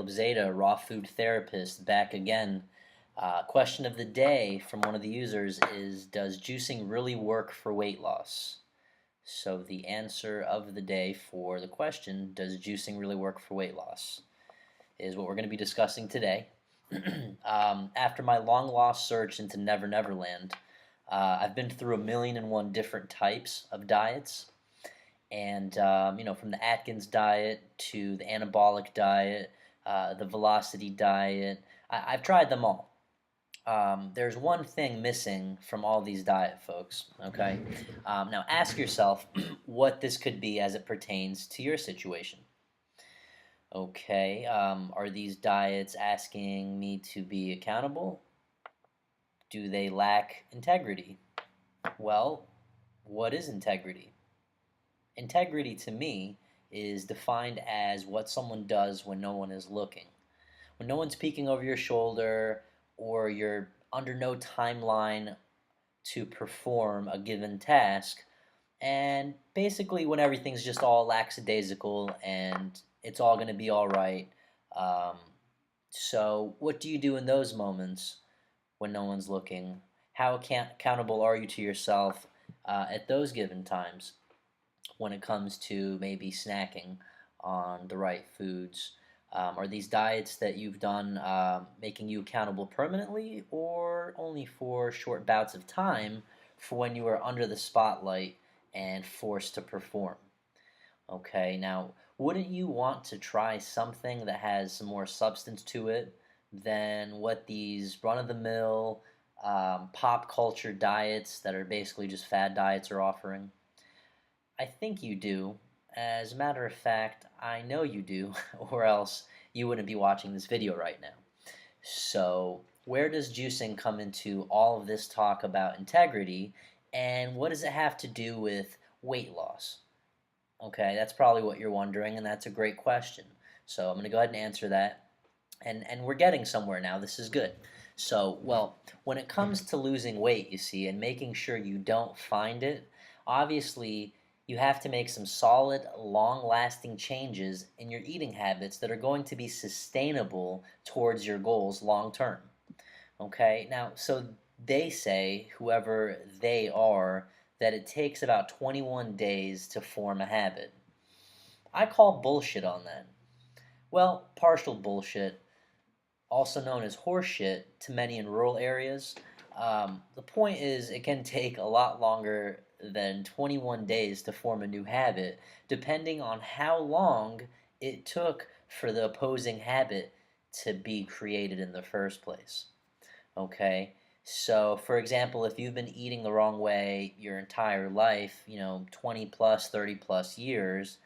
Zeta, raw food therapist, back again. Question of the day from one of the users is: does juicing really work for weight loss? So, the answer of the day for the question, does juicing really work for weight loss, is what we're going to be discussing today. After my long lost search into Never Never Land, I've been through 1,000,001 different types of diets. And from the Atkins diet to the anabolic diet, the velocity diet, I've tried them all. There's one thing missing from all these diet folks. Okay, now ask yourself what this could be as it pertains to your situation. Okay, are these diets asking me to be accountable? Do they lack integrity? Well, what is integrity? Integrity to me is defined as what someone does when no one is looking. When no one's peeking over your shoulder or you're under no timeline to perform a given task, and basically when everything's just all lackadaisical and it's all going to be all right. Um, so, what do you do in those moments when no one's looking? How accountable are you to yourself at those given times? When it comes to maybe snacking on the right foods? Are these diets that you've done making you accountable permanently or only for short bouts of time for when you are under the spotlight and forced to perform? Okay, now, wouldn't you want to try something that has some more substance to it than what these run of the mill pop culture diets that are basically just fad diets are offering? I think you do. As a matter of fact, I know you do, or else you wouldn't be watching this video right now. So, where does juicing come into all of this talk about integrity, and what does it have to do with weight loss? Okay, that's probably what you're wondering, and that's a great question. So, I'm going to go ahead and answer that. And we're getting somewhere now. This is good. So, well, when it comes to losing weight, you see, and making sure you don't find it, obviously you have to make some solid, long lasting changes in your eating habits that are going to be sustainable towards your goals long term. Okay, now, so they say, whoever they are, that it takes about 21 days to form a habit. I call bullshit on that. Well, partial bullshit, also known as horseshit to many in rural areas. The point is, it can take a lot longer than 21 days to form a new habit, depending on how long it took for the opposing habit to be created in the first place. Okay? So, for example, if you've been eating the wrong way your entire life, 20 plus, 30 plus years,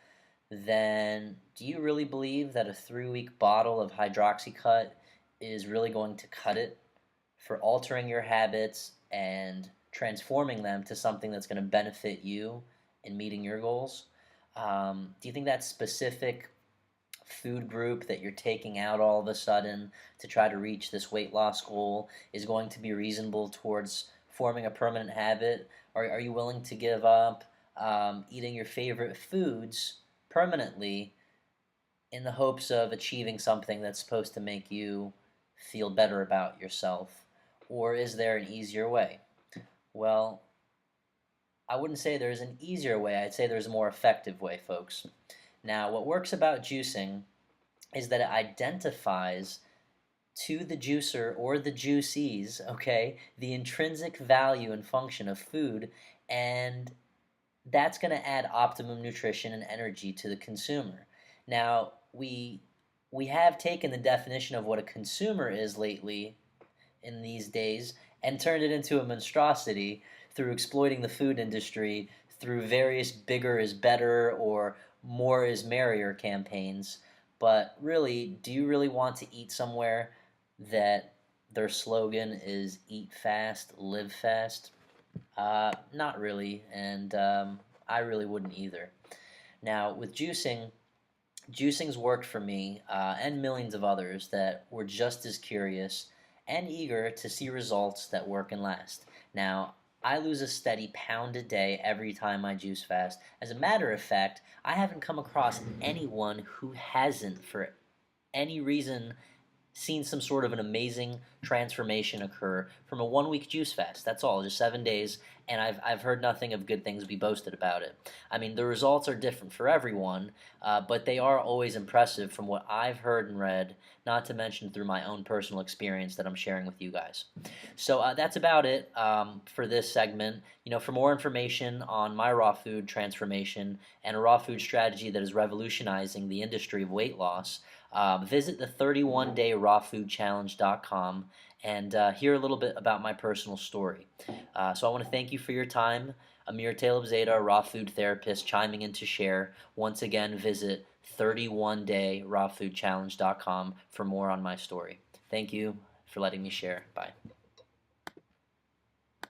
then do you really believe that a 3 week bottle of hydroxycut is really going to cut it for altering your habits and transforming them to something that's going to benefit you in meeting your goals? Do you think that specific food group that you're taking out all of a sudden to try to reach this weight loss goal is going to be reasonable towards forming a permanent habit? Or are you willing to give up eating your favorite foods permanently in the hopes of achieving something that's supposed to make you feel better about yourself? Or is there an easier way? Well, I wouldn't say there's an easier way, I'd say there's a more effective way, folks. Now, what works about juicing is that it identifies to the juicer or the juices, okay, the intrinsic value and function of food, and that's going to add optimum nutrition and energy to the consumer. Now, we have taken the definition of what a consumer is lately in these days and turned it into a monstrosity through exploiting the food industry through various bigger is better or more is merrier campaigns. But really, do you really want to eat somewhere that their slogan is eat fast, live fast? Not really, and I really wouldn't either. Now, with juicing's worked for me and millions of others that were just as curious and eager to see results that work and last. Now, I lose a steady pound a day every time I juice fast. As a matter of fact, I haven't come across anyone who hasn't for any reason seen some sort of an amazing transformation occur from a 1 week juice fast. That's all, just 7 days, and I've heard nothing of good things be boasted about it. I mean, the results are different for everyone, but they are always impressive from what I've heard and read, not to mention through my own personal experience that I'm sharing with you guys. So that's about it for this segment. For more information on my raw food transformation and a raw food strategy that is revolutionizing the industry of weight loss, visit the 31dayrawfoodchallenge.com and hear a little bit about my personal story. So I want to thank you for your time. Amir Taleb Zeta, a raw food therapist, chiming in to share. Once again, visit 31dayrawfoodchallenge.com for more on my story. Thank you for letting me share. Bye.